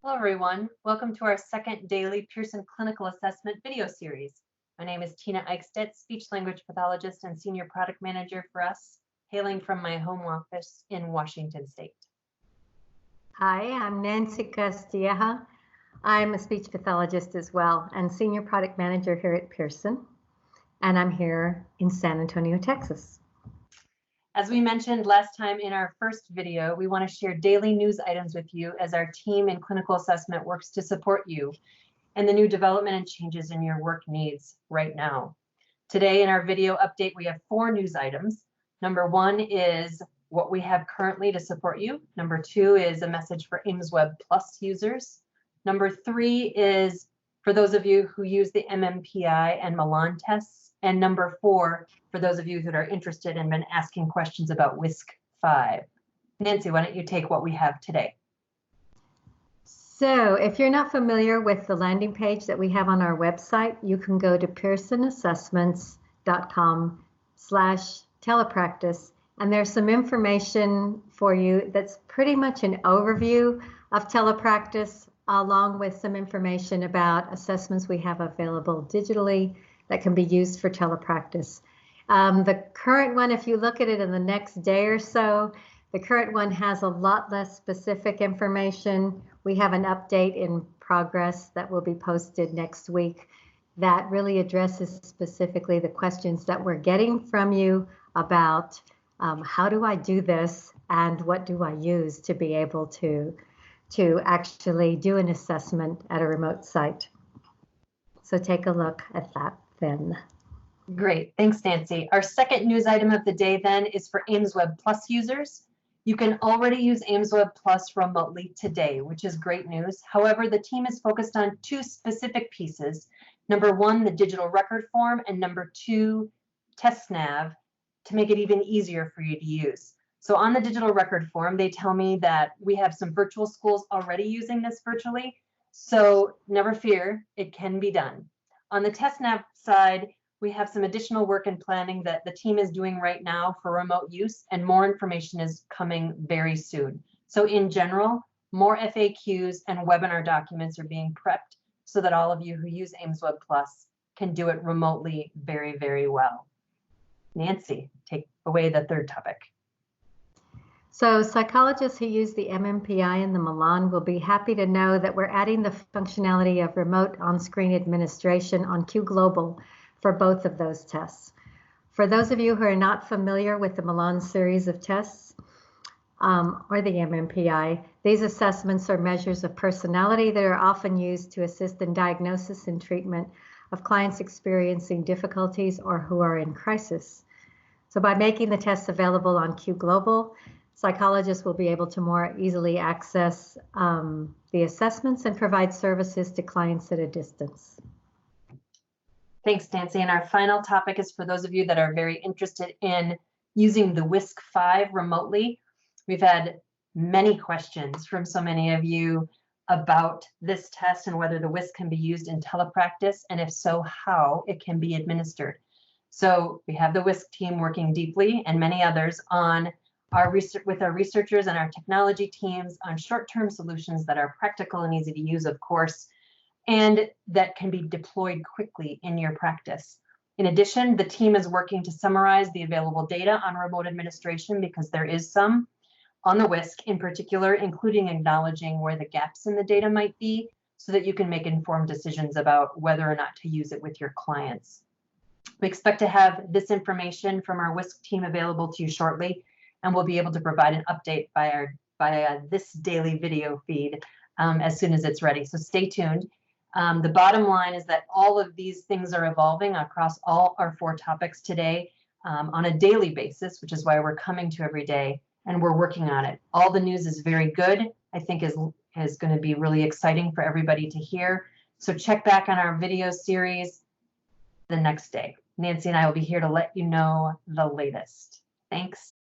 Hello, everyone. Welcome to our second daily Pearson clinical assessment video series. My name is Tina Eichstedt, speech language pathologist and senior product manager for us, hailing from my home office in Washington State. Hi, I'm Nancy Castilleja. I'm a speech pathologist as well and senior product manager here at Pearson. And I'm here in San Antonio, Texas. As we mentioned last time in our first video, we want to share daily news items with you as our team in clinical assessment works to support you and the new development and changes in your work needs right now. Today in our video update, we have 4 news items. Number 1 is what we have currently to support you. Number 2 is a message for aimswebPlus users. Number 3 is for those of you who use the MMPI and Millon tests. And number 4, for those of you that are interested and been asking questions about WISC-V. Nancy, why don't you take what we have today? So if you're not familiar with the landing page that we have on our website, you can go to pearsonassessments.com/telepractice. And there's some information for you that's pretty much an overview of telepractice, along with some information about assessments we have available digitally that can be used for telepractice. The current one, if you look at it in the next day or so, the current one has a lot less specific information. We have an update in progress that will be posted next week that really addresses specifically the questions that we're getting from you about how do I do this and what do I use to be able to actually do an assessment at a remote site. So take a look at that then. Great, thanks, Nancy. Our second news item of the day then is for aimswebPlus users. You can already use aimswebPlus remotely today, which is great news. However, the team is focused on 2 specific pieces. Number 1, the digital record form, and number 2, TestNav, to make it even easier for you to use. So on the digital record form, they tell me that we have some virtual schools already using this virtually. So never fear, it can be done. On the TestNav side, we have some additional work and planning that the team is doing right now for remote use, and more information is coming very soon. So in general, more FAQs and webinar documents are being prepped so that all of you who use aimswebPlus can do it remotely very, very well. Nancy, take away the third topic. So psychologists who use the MMPI and the Millon will be happy to know that we're adding the functionality of remote on-screen administration on Qglobal for both of those tests. For those of you who are not familiar with the Millon series of tests or the MMPI, these assessments are measures of personality that are often used to assist in diagnosis and treatment of clients experiencing difficulties or who are in crisis. So by making the tests available on Qglobal, psychologists will be able to more easily access the assessments and provide services to clients at a distance. Thanks, Nancy. And our final topic is for those of you that are very interested in using the WISC-V remotely. We've had many questions from so many of you about this test and whether the WISC can be used in telepractice, and if so, how it can be administered. So we have the WISC team working deeply, and many others, on our research with our researchers and our technology teams on short-term solutions that are practical and easy to use, of course, and that can be deployed quickly in your practice. In addition, the team is working to summarize the available data on remote administration, because there is some on the WISC in particular, including acknowledging where the gaps in the data might be so that you can make informed decisions about whether or not to use it with your clients. We expect to have this information from our WISC team available to you shortly, and we'll be able to provide an update via this daily video feed as soon as it's ready. So stay tuned. The bottom line is that all of these things are evolving across all our 4 topics today on a daily basis, which is why we're coming to every day, and we're working on it. All the news is very good. I think is going to be really exciting for everybody to hear. So check back on our video series the next day. Nancy and I will be here to let you know the latest. Thanks.